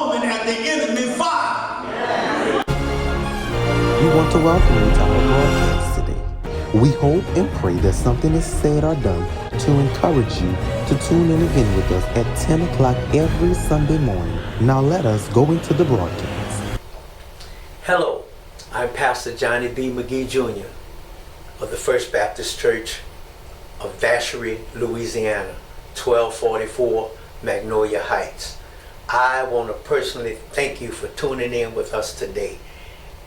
foaming at the enemy fire. We want to welcome you to our broadcast today. We hope and pray that something is said or done to encourage you to tune in again with us at 10 o'clock every Sunday morning. Now let us go into the broadcast. Hello, I'm Pastor Johnnie B. Magee Jr. of the First Baptist Church of Vacherie, Louisiana, 1244 Magnolia Heights. I want to personally thank you for tuning in with us today.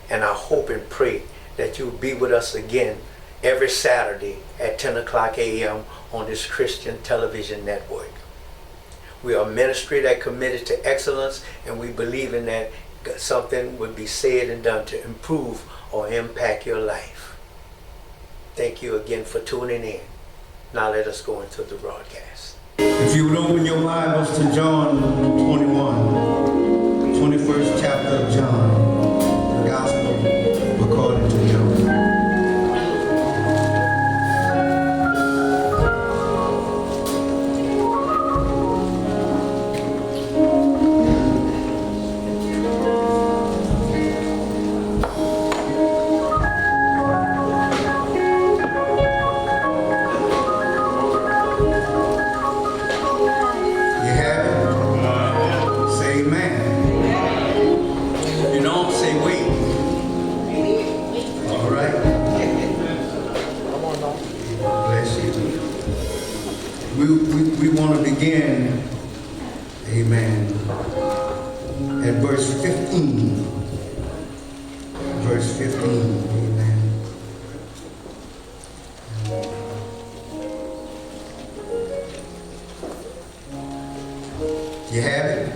And I hope and pray that you'll be with us again every Saturday at 10 o'clock a.m. on this Christian television network. We are a ministry that committed to excellence, and we believe in that something would be said and done to improve or impact your life. Thank you again for tuning in. Now let us go into the broadcast. If you would open your Bibles to John 21, 21st chapter of John, the Gospel according to John. We want to begin, amen, at verse 15. Verse 15, amen. You have it?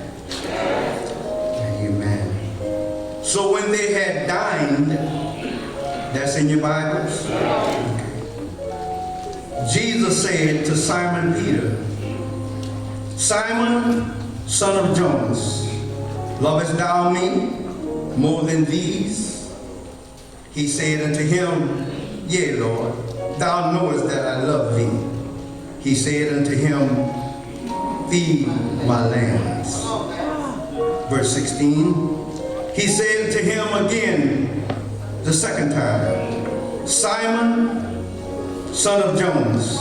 Amen. So when they had dined, that's in your Bibles? Okay. Jesus said to Simon Peter, Simon, son of Jonas, lovest thou me more than these? He said unto him, Yea, Lord, thou knowest that I love thee. He said unto him, Feed my lambs. Verse 16, he said to him again the second time, Simon, son of Jonas,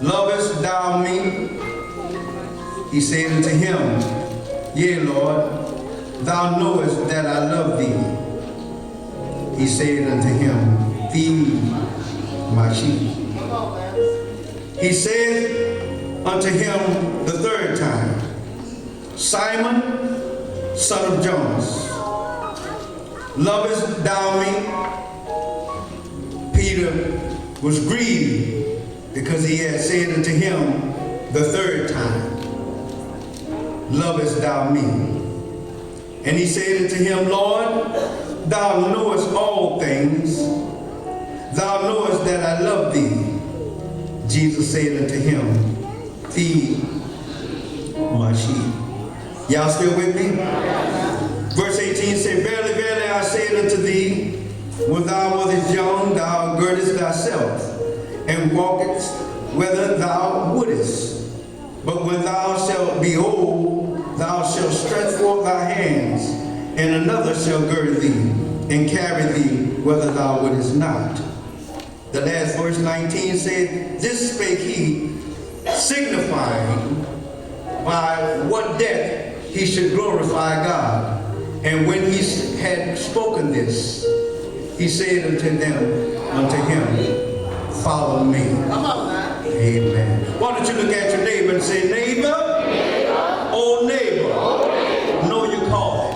lovest thou me? He said unto him, Yea, Lord, thou knowest that I love thee. He said unto him, Feed my sheep. He said unto him the third time, Simon, son of Jonas, lovest thou me? Peter was grieved because he had said unto him the third time, Lovest thou me? And he said unto him, Lord, thou knowest all things. Thou knowest that I love thee. Jesus said unto him, Feed my sheep. Y'all still with me? Verse 18 said, Verily, verily, I say unto thee, when thou wast young, thou girdest thyself, and walkest whither thou wouldest. But when thou shalt be old, thou shalt stretch forth thy hands, and another shall gird thee, and carry thee whither thou wouldest not. The last verse 19 said, This spake he, signifying by what death he should glorify God. And when he had spoken this, he said unto him, Follow me. Come on, man. Amen. Why don't you look at your neighbor and say, Neighbor, oh neighbor, know your calling.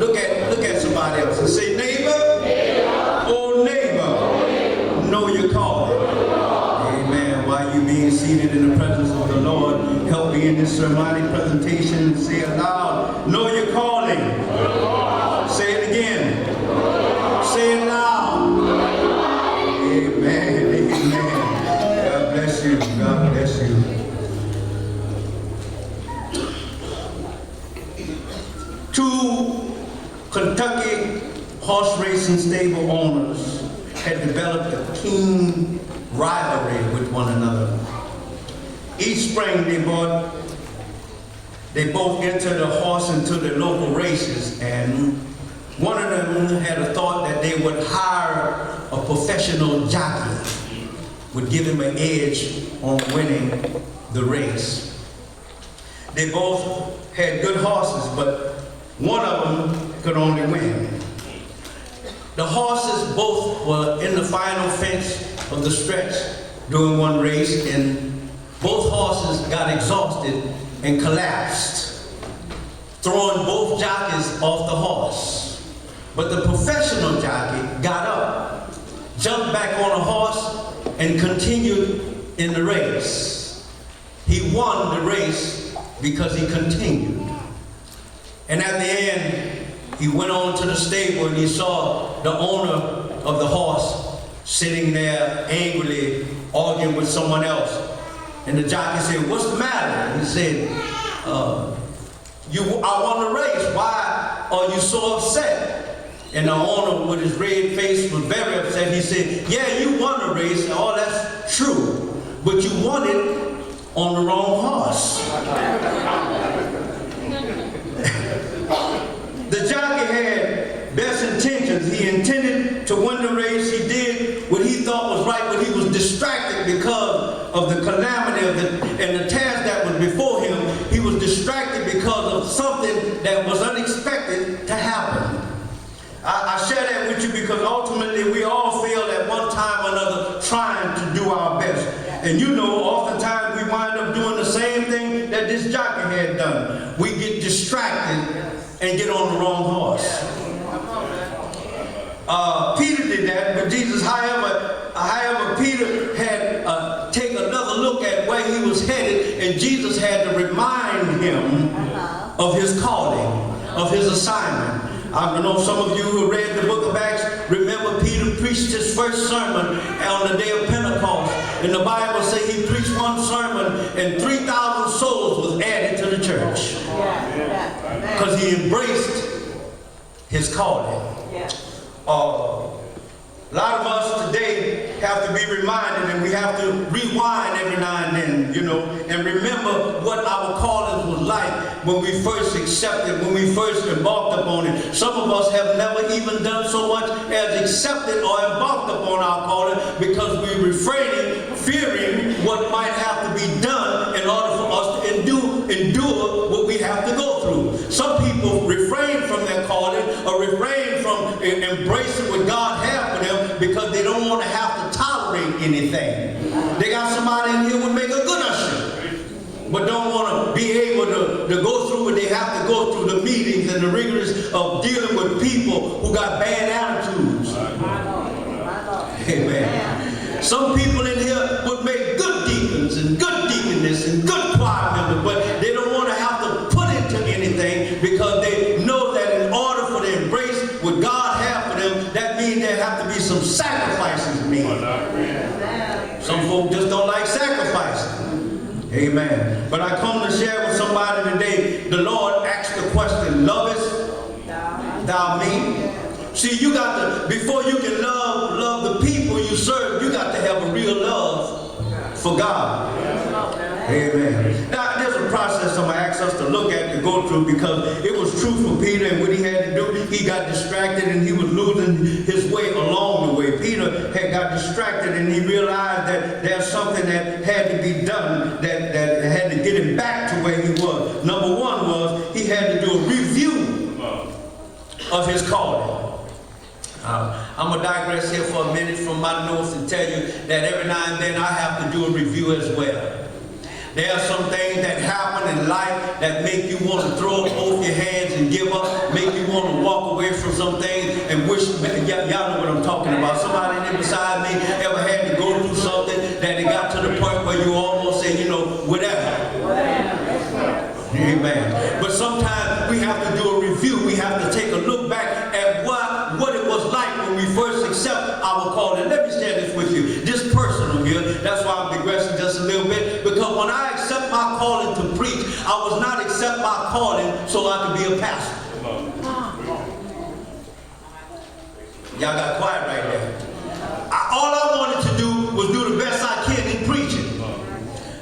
Look at somebody else and say, Neighbor, oh neighbor, know your calling. Amen. While you being seated in the presence of the Lord, help me in this sermonic presentation and say aloud, know your calling. Say it again. Say it loud. Amen. Amen. God bless you. God bless you. Two Kentucky horse racing stable owners had developed a keen rivalry with one another. Each spring they brought They both entered a horse into the local races, and one of them had a thought that they would hire a professional jockey, would give him an edge on winning the race. They both had good horses, but one of them could only win. The horses both were in the final fence of the stretch during one race, and both horses got exhausted and collapsed, throwing both jockeys off the horse. But the professional jockey got up, jumped back on a horse, and continued in the race. He won the race because he continued. And at the end, he went on to the stable and he saw the owner of the horse sitting there angrily arguing with someone else. And the jockey said, "What's the matter?" He said, I won the race. Why are you so upset? And the owner, with his red face, was very upset. He said, "Yeah, you won the race. Oh, that's true. But you won it on the wrong horse." The jockey had best intentions. He intended to win the race. He did what he thought was right, but he was distracted because of the calamity and the task that was before him. He was distracted because of something that was unexpected to happen. I share that with you because ultimately we all fail at one time or another trying to do our best. And you know, oftentimes we wind up doing the same thing that this jockey had done. We get distracted and get on the wrong horse. Peter did that, but Jesus, however, Peter had take another look at where he was headed, and Jesus had to remind him of his calling, of his assignment. I know some of you who read the book of Acts remember Peter preached his first sermon on the day of Pentecost. And the Bible says he preached one sermon and 3,000 souls was added to the church. Because he embraced his calling. A lot of us today have to be reminded, and we have to rewind every now and then, you know, and remember what our callings was like when we first accepted, when we first embarked upon it. Some of us have never even done so much as accepted or embarked upon our calling because we're refraining, fearing what might have to be done in order for us to endure what we have to go through. Some people refrain from their calling or refrain from embracing what God has for them because they don't want to have to tolerate anything. They got somebody in here who would make a good usher, but don't want to be able to go through what they have to go through, the meetings and the rigors of dealing with people who got bad attitudes. Amen. Some people in here would make good deacons and good deaconess and good choir members, but they don't want to have to put into anything because they know that in order for them to embrace what God has for them, that means there have to be some sacrifices made. Some folk just don't like sacrificing. Amen. But I come to share with somebody today, the Lord asked the question, lovest thou me? See, you got to, before you can love the people you serve, you got to have a real love for God. Amen. Now, there's a process I'm going to ask us to look at, to go through, because it was true for Peter, and what he had to do, he got distracted and he was losing his way along the way. Peter had got distracted and he realized that there's something that had to be done that had to get him back to where he was. Number one was he had to do a review of his calling. I'm going to digress here for a minute from my notes and tell you that every now and then I have to do a review as well. There are some things that happen in life that make you want to throw up both your hands and give up, make you want to walk away from some things and wish, y'all know what I'm talking about. Somebody there beside me ever had to go through something that it got to the point where you almost say, you know, whatever. Amen. But sometimes we have to do a review. We have to take a look back at what it was like when we first accept our calling. Let me share this with you. Just personal here. That's why I'm digressing just a little bit. Because when I accept my calling to preach, I was not accept my calling so I could be a pastor. Y'all got quiet right there. All I wanted to do was do the best I can in preaching.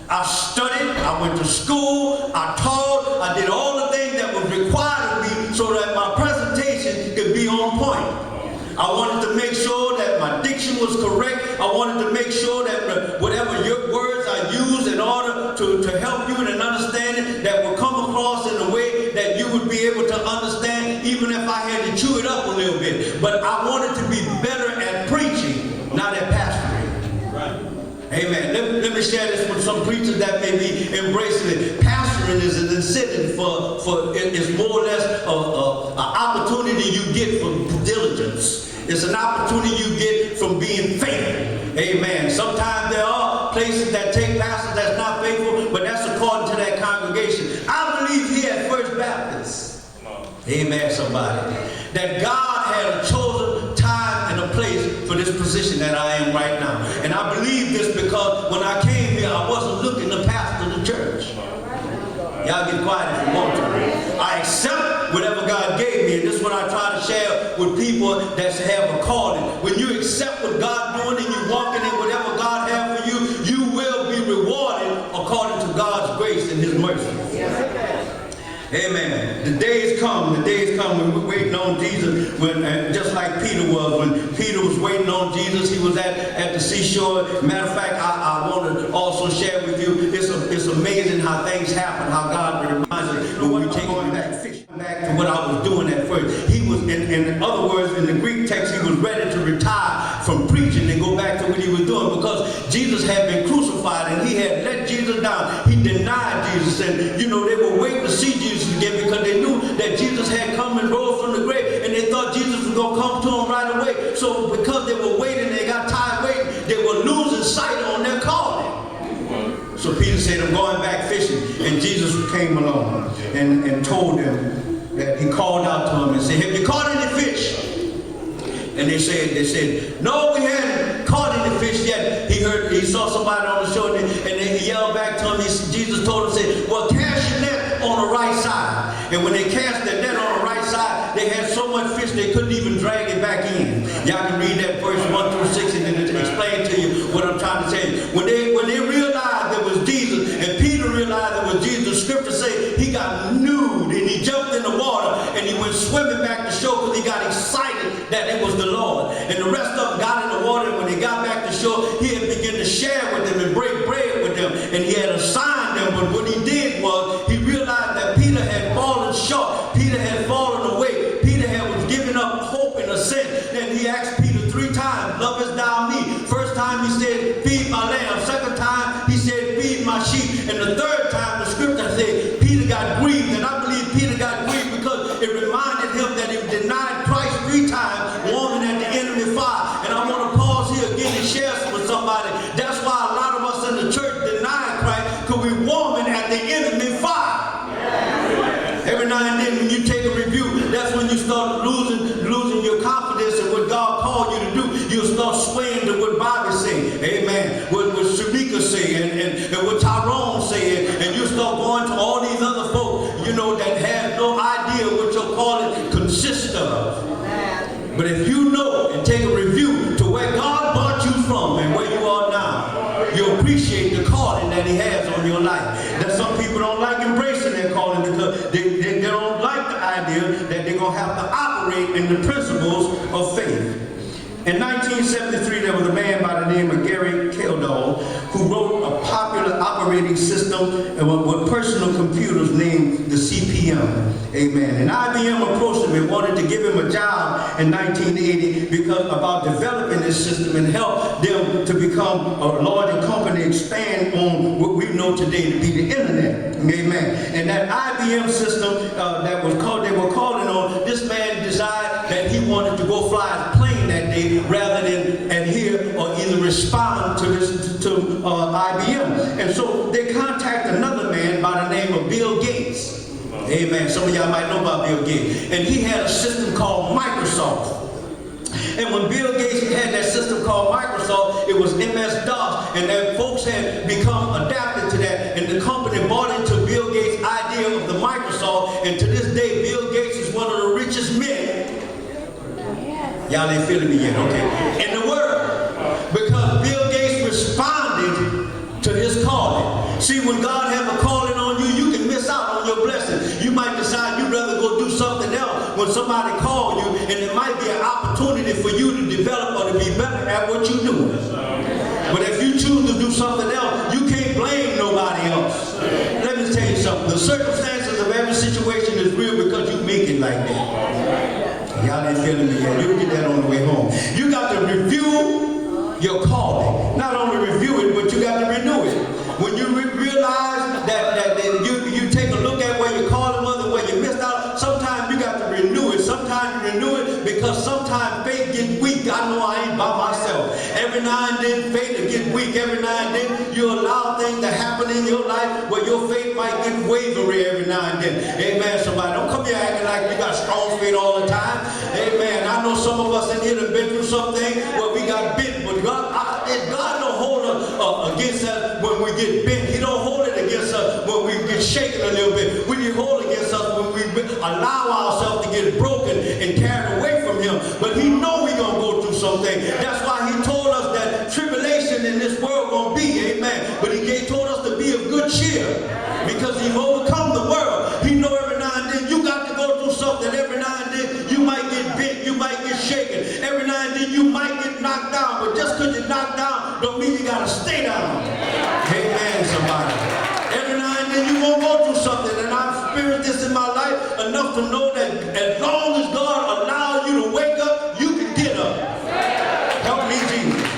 I I studied, I went to school, I taught, I did all the things that was required of me so that my presentation could be on point. I wanted to make sure that my diction was correct. I wanted to make sure that whatever your words I use in order to help you in an understanding that will come across in a way that you would be able to understand, even if I had to chew it up a little bit. But I wanted to be better at preaching, not at pastoring. Right. Amen. Let me share this with some preachers that may be embracing it. Pastoring is an incentive for it's more or less an opportunity you get from diligence. It's an opportunity you get from being faithful. Amen. Sometimes there are places that take pastors that's not faithful, but that's according to that congregation. I believe here at First Baptist, amen, somebody, that God had a chosen time and a place for this position that I am right now. And I believe this because when I came here, I wasn't looking to pastor the church. Y'all get quiet if you want to. I accept whatever God gave me, and this is what I try to share with people that have a calling. When you accept what God's doing and you walking in whatever God has for you, you will be rewarded according to God's grace and His mercy. Amen. The days come when we're waiting on Jesus, just like Peter was. When Peter was waiting on Jesus, he was at the seashore. Matter of fact, I want to also share with you, it's amazing how things happen, how God reminds us when we take going back fishing. Back to what I was doing at first. He was, in other words, in the Greek text, he was ready to retire from preaching and go back to what he was doing because Jesus had been crucified and he had let Jesus down. He denied Jesus, and they were waiting to see Jesus again because they knew that Jesus had come and rose from the grave, and they thought Jesus was going to come to them right away. So because they were waiting, they got tired waiting, they were losing sight on their calling. So Peter said, I'm going back fishing. And Jesus came along and told them that he called out to them and said, have you caught any fish? And they said, no, we hadn't caught any fish yet. He saw somebody on the shore, and then he yelled back to him. Jesus told him, said, well, cast your net on the right side. And when they cast their net on the right side, they had so much fish they couldn't even drag it back in. Y'all can read that verse 1 through 6 and then explain to you what I'm trying to say. When they realized it was Jesus, and Peter realized it was Jesus, the scripture say he got nude and he jumped in the water and he went swimming back to shore because he got excited that it was the Lord. And the rest of them got in the water, and when they got back to shore, he had begun to share with them and break bread with them, and he had assigned them. But what he did was he realized that Peter had fallen short. Peter had fallen away. Peter was giving up hope in a sense. Then he asked Peter 3 times, lovest thou me? First time he said, feed my lamb. Second time he said, feed my sheep. And the third time the scripture said Peter got grieved. And I believe Peter got grieved because it reminded him that he denied Christ 3 times, warming at the enemy fire. And I want to pause here again and share with somebody. That's why a lot of us in the church deny Christ, because we're warming at the enemy fire. Every now and then when you take a review, that's when you start losing your confidence in what God called you to do. You'll start swaying to what Bible say, amen, what Shamika say, and what Tyrone say, and you start going to all these other folks, that have no idea what your calling consists of. But if you know and take a review to where God brought you from and where you are now, you appreciate the calling that He has on your life. That some people don't like embracing their calling because they don't like the idea that they're going to have to operate in the principles of faith. In 1973, there was a man by the name of Gary Kildall who wrote a popular operating system with personal computers named the CPM. Amen. And IBM approached him and wanted to give him a job in 1980 because about developing this system and help them to become a larger company, expand on what we know today to be the internet. Amen. And that IBM system they were calling on, this man decided that he wanted to go fly his plane that day rather than adhere or either respond to IBM. And so they contacted another man by the name of Bill Gates. Amen. Some of y'all might know about Bill Gates. And he had a system called Microsoft. And when Bill Gates had that system called Microsoft, it was MS-DOS, and then folks had become adapted to that, and the company bought into Bill Gates' idea of the Microsoft, and to this day, Bill Gates is one of the richest men. Y'all ain't feeling me yet, okay? In the world. Because Bill Gates responded to his calling. See, when God has a calling on you, you can miss out on your blessing. You might decide you'd rather go do something else when somebody calls you, and it might be an opportunity for you to develop or to be better at what you're doing. But if you choose to do something else, you can't blame nobody else. Let me tell you something. The circumstances of every situation is real because you make it like that. Y'all ain't feeling me yet. You'll get that on the way home. You got to review your calling. Not only review it, but you got to renew it. When you realize that you take a look at where your calling was and where you missed out, sometimes you got to renew it. Sometimes you renew it because sometimes faith gets weak. I know I ain't by myself. Every now and then faith will get weak. Every now and then you allow things to happen in your life where your faith might get wavery every now and then. Amen, somebody. Don't come here acting like you got strong faith all the time. Amen. I know some of us in here have been through something where we got bit, but God don't hold us against us when we get bent. He don't hold it against us when we get shaken a little bit. When He hold against us when we allow ourselves to get broken and carried away from Him. But He know we're going to go through something. That's why He told us that tribulation in this world going to be, amen. But He told us to be of good cheer because He's overcome the world. He know every now and then you got to go through something. Every now and then you might get bent, you might get shaken. Every now and then you might get knocked down. But just because you're knocked down don't mean you got to stay down. Amen, somebody. Every now and then you won't go through something. And I've experienced this in my life enough to know that as long as God allows you to wake up, you can get up. Help me, Jesus.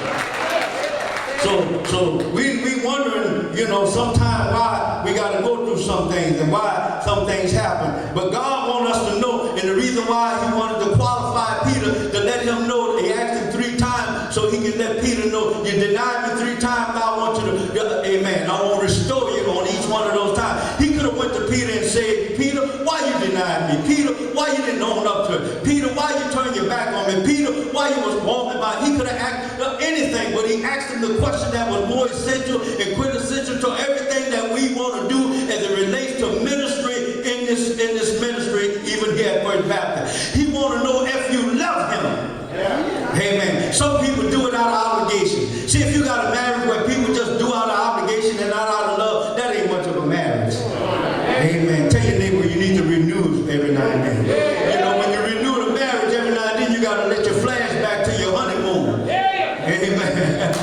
So we wondering, sometimes why we got to go through some things and why some things happen. But God wants us to know, and the reason why He wanted to qualify Peter to let him know, He asked him 3 times so He can let Peter know, you denied me 3 times, now I want you to, amen, I want to restore you on each one of those times. He could have went to Peter and said, Peter, why you denied me? Peter, why you didn't own up to it? Peter, why you turned your back on me? Peter, why you was walking by? He could have asked anything, but He asked him the question that was more essential and quintessential to everything that we want to do as it relates to ministry in this ministry, even here at First Baptist. He want to know if you love Him. Amen. Some people do it out of obligation. See, if you got a marriage where people just do out of obligation and not out of love, that ain't much of a marriage. Amen. Tell your neighbor you need to renew every now and then. When you renew the marriage, every now and then you got to let your flashback to your honeymoon. Amen.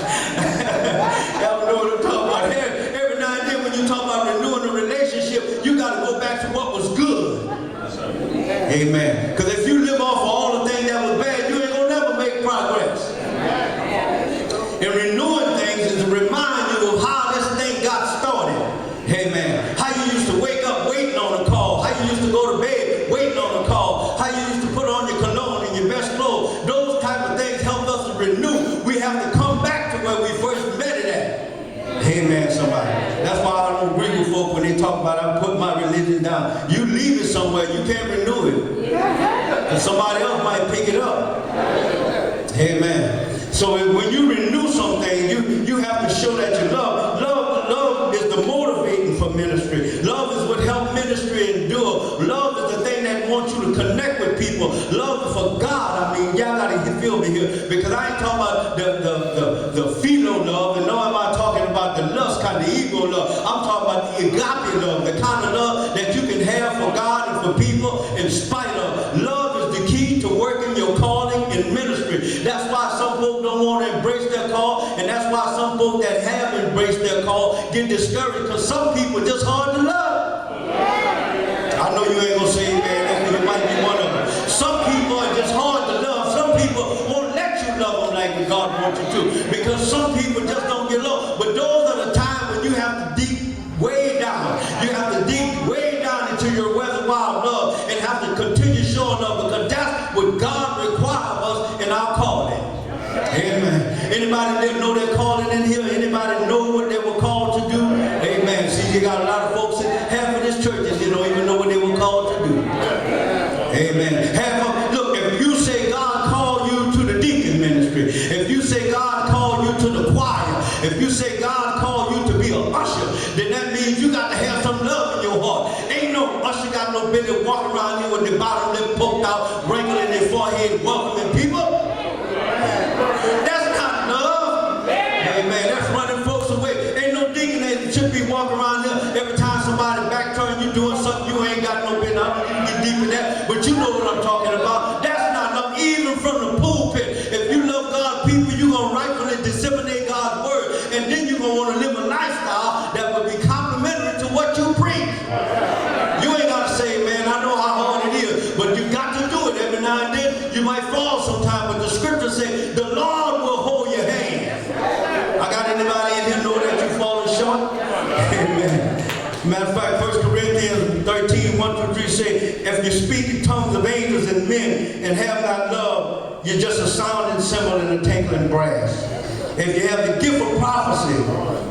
Y'all know what I'm talking about. Every now and then when you talk about renewing the relationship, you got to go back to what was good. Amen. Because if you live off of all the things that was bad, you ain't going to never make progress. And renewing things is to remind you of how this thing got started. Amen. How you used to wake up waiting on a call. How you used to go to bed waiting on a call. How you used to put on your cologne and your best clothes. Those type of things help us to renew. We have to come back to where we first met it at. Amen, somebody. That's why I don't agree with folk when they talk about I put my religion down. You leave it somewhere, you can't renew it. And somebody else might pick it up. Amen. So when you renew something, you have to show that you love. Love is the motivating for ministry. Love is what helps ministry endure. Love is the thing that wants you to connect with people. Love is for God. I mean, y'all gotta feel me here because I ain't talking about the philo love, and nor am I talking about the lust kind of ego love. I'm talking about the agape love, the kind of love that you can have for God and for people in spite of. Love is the key to working your calling in ministry. That's why some folks don't want to embrace their call, and that's why some folks that have embraced their call get discouraged because some people just hard to love. I know you ain't gonna say amen, you might be one of them. Some people are just hard to love. Some people won't let you love them like God wants you to because some people just don't get love. But those are the times when you have to dig way down. You have to dig way down into your reservoir of love and have to continue showing up because that's what God requires us in our calling. Amen. Anybody that know their calling in here? Anybody know what they were called to do? Amen. See, you got a lot of folks in half of this church that don't even know what they were called to do. Amen. Look, if you say God called you to the deacon ministry, if you say God called you to the choir, if you say God called you to be an usher, then that means you got to have some love in your heart. Ain't no usher got no business walking around here with their bottom lip poked out, wrinkling their forehead, welcoming people. That's not love. Amen. That's running folks away. Ain't no deacon that should be walking around got no business. I don't need to get deep in that, but you know what I'm talking about. That's not enough, even from the pulpit. If you love God, people, you're going to rightfully disseminate God's word, and then you're going to want to live a lifestyle that will be complementary to what you preach. You ain't got to say, man, I know how hard it is, but you got to do it every now and then. You might fall sometime, but the scripture says the Lord will hold your hand. I got anybody in here know that you've fallen short? Amen. Matter of fact, 1 Corinthians 13, 1-3 say, if you speak in tongues of angels and men and have not love, you're just a sounding cymbal and a tinkling brass. If you have the gift of prophecy,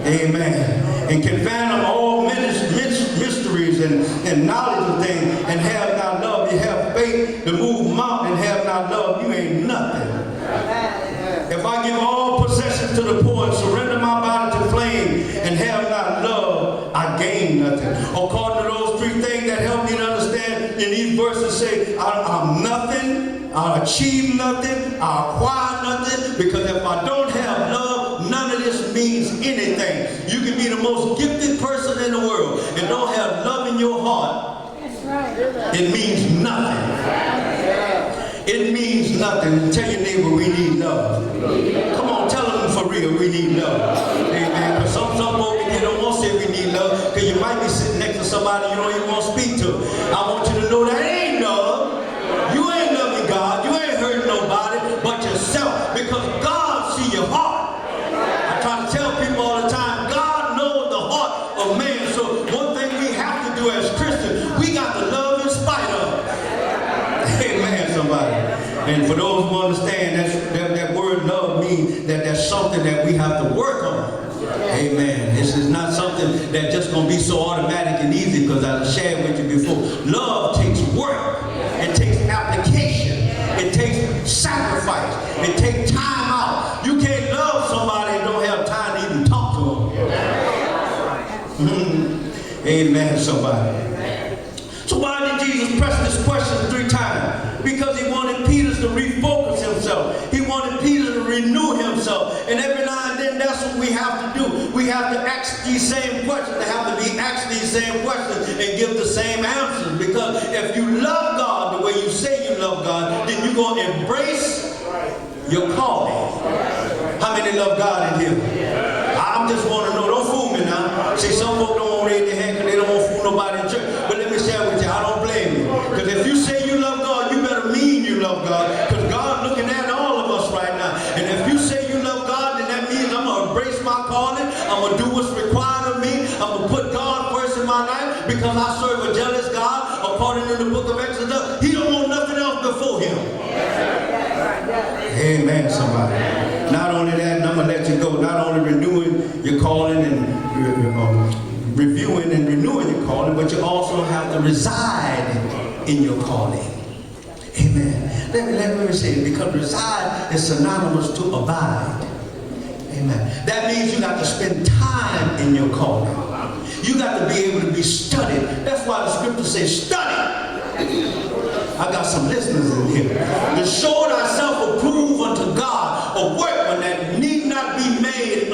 amen, and can fathom all mysteries and knowledge of things and have not love, you have faith to move mountains and have not love, you ain't nothing. If I give all possessions to the poor and surrender my body to flame and have not love, I gain nothing. According to those three things that help me to understand in these verses say, I'm nothing, I'll achieve nothing, I'll acquire nothing, because if I don't have love, none of this means anything. You can be the most gifted person in the world and don't have love in your heart. That's right. It means nothing. It means nothing. Tell your neighbor we need love. Come on, tell them for real we need love. Amen. Because some folk they don't want to say we need love because you might be sitting next to somebody you don't even want to speak to. I want you to know that ain't love. You ain't loving God. You ain't hurting nobody but yourself because God sees your heart. I try to tell people all the time, God knows the heart of man. So one thing we have to do as Christians, we got to love in spite of. Amen, somebody. And for those who understand, that word love means that that's something that we have to work on. Amen. This is not something that's just going to be so automatic and easy because I shared with you before. Love takes work. It takes application. It takes sacrifice. It takes time out. You can't love somebody and don't have time to even talk to them. Amen, somebody. So why did Jesus press this question 3 times? Because he wanted Peter to refocus himself. He wanted Peter to renew himself. And every now and then, that's what we have to do. We have to ask these same questions. They have to be asked these same questions and give the same answers. Because if you love God the way you say you love God, then you're going to embrace your calling. How many love God in here? I just want to know. Don't fool me now. See, some folks don't want to raise their hand because they don't want to fool nobody in church. But let me share with you, I don't blame you. Because if you say you love God, you better mean you love God. Because God's looking at all of us right now. And if you say you love God, then that means I'm going to embrace my calling. I'm going to do what's required of me. I'm going to put God first in my life because I serve a jealous God. According to the book of Exodus, he don't want nothing else before him. Amen, somebody. Not only that, and I'm going to let you go, not only renewing your calling and reviewing and renewing your calling, but you also have to reside in your calling. Amen. Let me say it, because reside is synonymous to abide. Amen. That means you got to spend time in your calling. You got to be able to be studied. That's why the scripture says study. I got some listeners in here. To show thyself approved unto God, a workman that need not be made,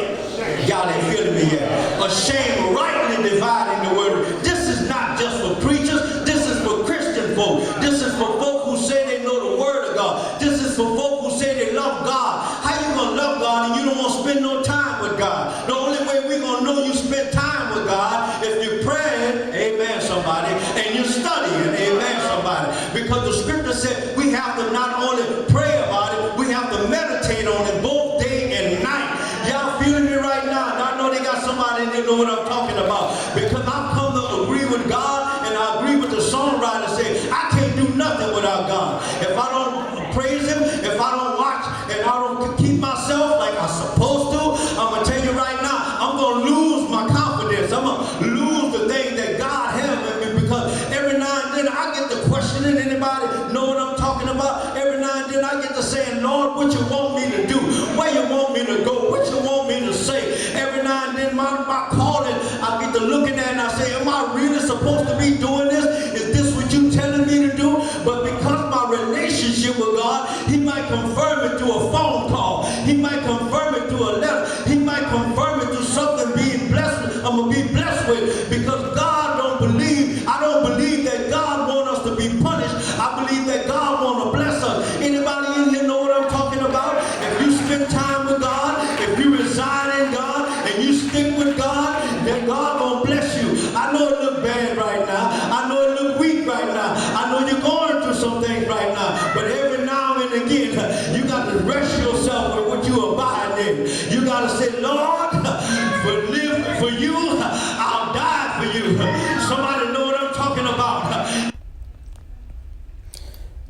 y'all ain't feeling me yet, ashamed, rightly dividing the word. This is not just for preachers. This is for Christian folk. This is for folk who say they know the word of God. This is for folk who say they love God. How you going to love God and you don't want to spend no time with God? The only way we're going to know you spend time with God if you're praying, amen, somebody, and you're studying, amen, somebody. Because the scripture said we have to not only pray about it, we have to meditate on it both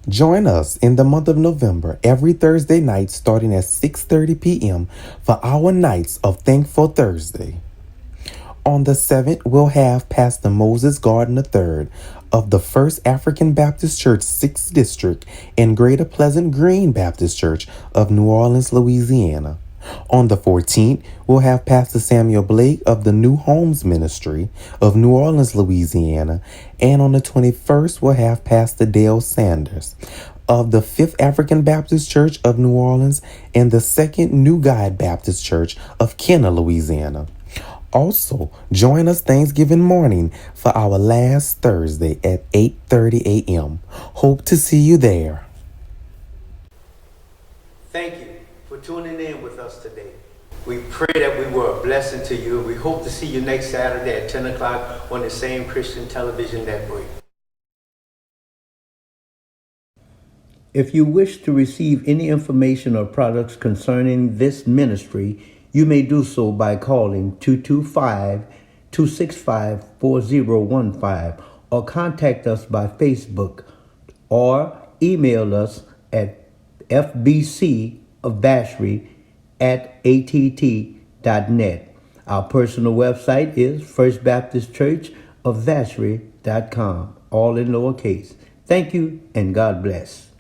Join us in the month of November every Thursday night starting at 6:30 p.m. for our Nights of Thankful Thursday. On the 7th, we'll have Pastor Moses Gardner III of the First African Baptist Church 6th District and Greater Pleasant Green Baptist Church of New Orleans, Louisiana. On the 14th, we'll have Pastor Samuel Blake of the New Homes Ministry of New Orleans, Louisiana. And on the 21st, we'll have Pastor Dale Sanders of the 5th African Baptist Church of New Orleans and the 2nd New God Baptist Church of Kenner, Louisiana. Also, join us Thanksgiving morning for our last Thursday at 8:30 a.m. Hope to see you there. Thank you for tuning in with us today. We pray that we were a blessing to you. We hope to see you next Saturday at 10 o'clock on the same Christian television network. If you wish to receive any information or products concerning this ministry, you may do so by calling 225-265-4015 or contact us by Facebook or email us at fbcofvacherie@att.net. Our personal website is firstbaptistchurchofvacherie.com, all in lowercase. Thank you and God bless.